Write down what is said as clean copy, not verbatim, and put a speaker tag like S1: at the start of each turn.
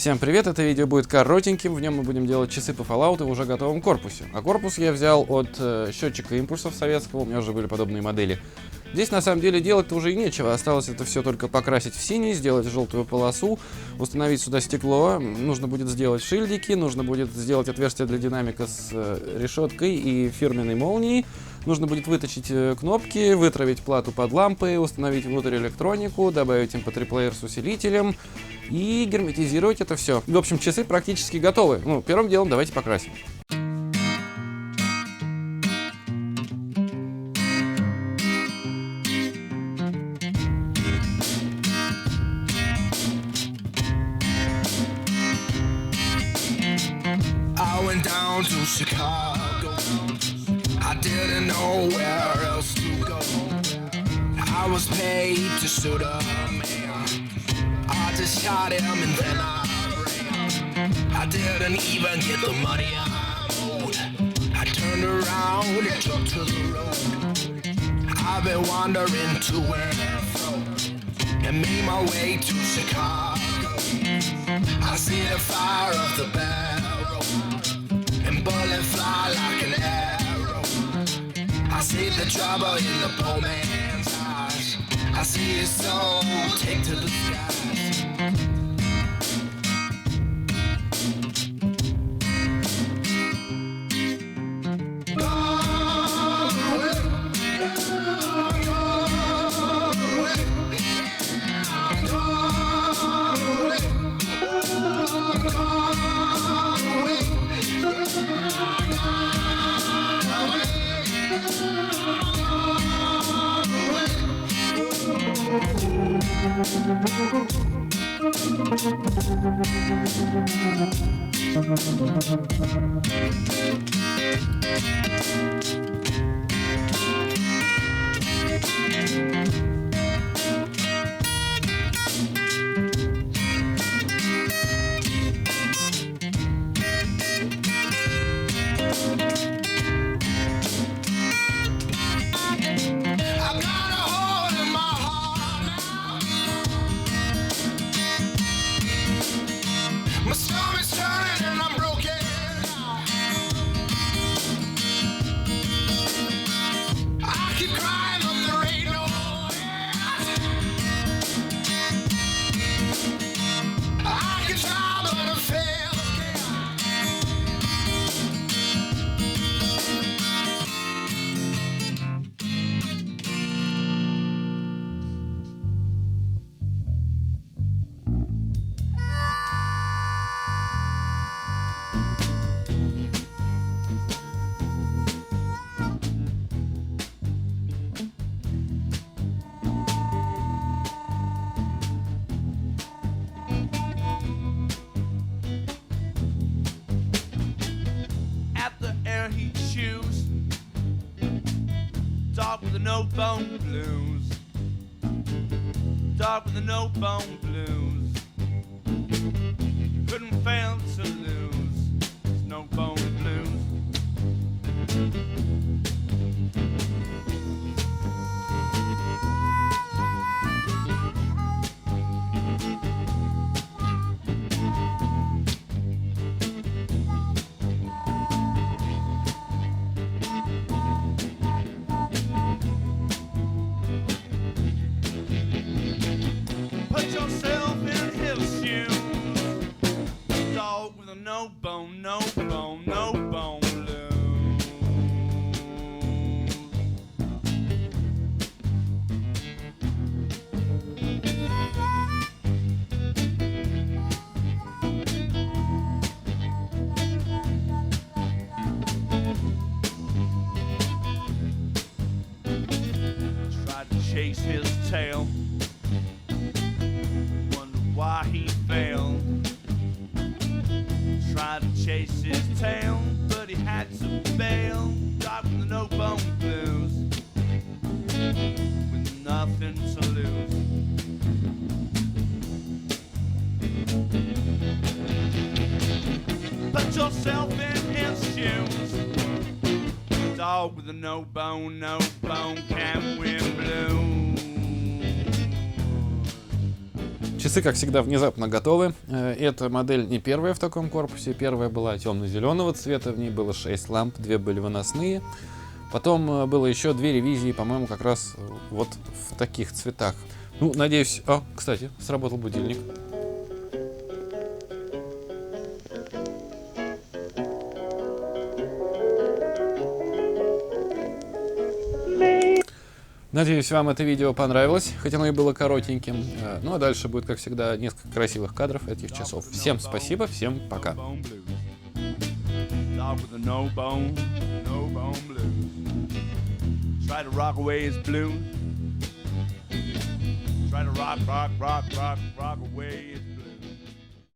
S1: Всем привет, это видео будет коротеньким, в нем мы будем делать часы по Fallout в уже готовом корпусе. А корпус я взял от счетчика импульсов советского, у меня уже были подобные модели. Здесь на самом деле делать-то уже и нечего, осталось это все только покрасить в синий, сделать желтую полосу, установить сюда стекло, нужно будет сделать шильдики, нужно будет сделать отверстие для динамика с решеткой и фирменной молнией, нужно будет вытащить кнопки, вытравить плату под лампы, установить внутрь электронику, добавить MP3-плеер с усилителем и герметизировать это все. В общем, часы практически готовы. Ну, первым делом давайте покрасим.
S2: Down to Chicago, I didn't know where else to go. I was paid to shoot a man, I just shot him and then I ran. I didn't even get the money I owed. I turned around and took to the road. I've been wandering to and fro and made my way to Chicago. I see the fire of the barrel and bullets fly like an arrow. I see the trouble in the poor man's eyes. I see his soul take to the skies. My stomach's turning and I'm broken. I keep crying but there ain't no end. I can try but I fail shoes, dog with the no-bone blues, dog with the no-bone blues, couldn't fail to lose, there's no-bone blues. No bone, no bone, no bone blues. Tried to chase his tail, wonder why he failed. Tried to chase his tail, but he had to bail. Died with the no-bone blues, with nothing to lose. Put yourself in his shoes. Dog with a no-bone can't win blues.
S1: Часы, как всегда, внезапно готовы. Эта модель не первая в таком корпусе. Первая была темно-зеленого цвета, в ней было 6 ламп, 2 были выносные. Потом было еще 2 ревизии, по-моему, как раз вот в таких цветах. Ну, надеюсь... О, кстати, сработал будильник. Надеюсь, вам это видео понравилось, хоть оно и было коротеньким. Ну а дальше будет, как всегда, несколько красивых кадров этих часов. Всем спасибо, всем пока. Try to rock away.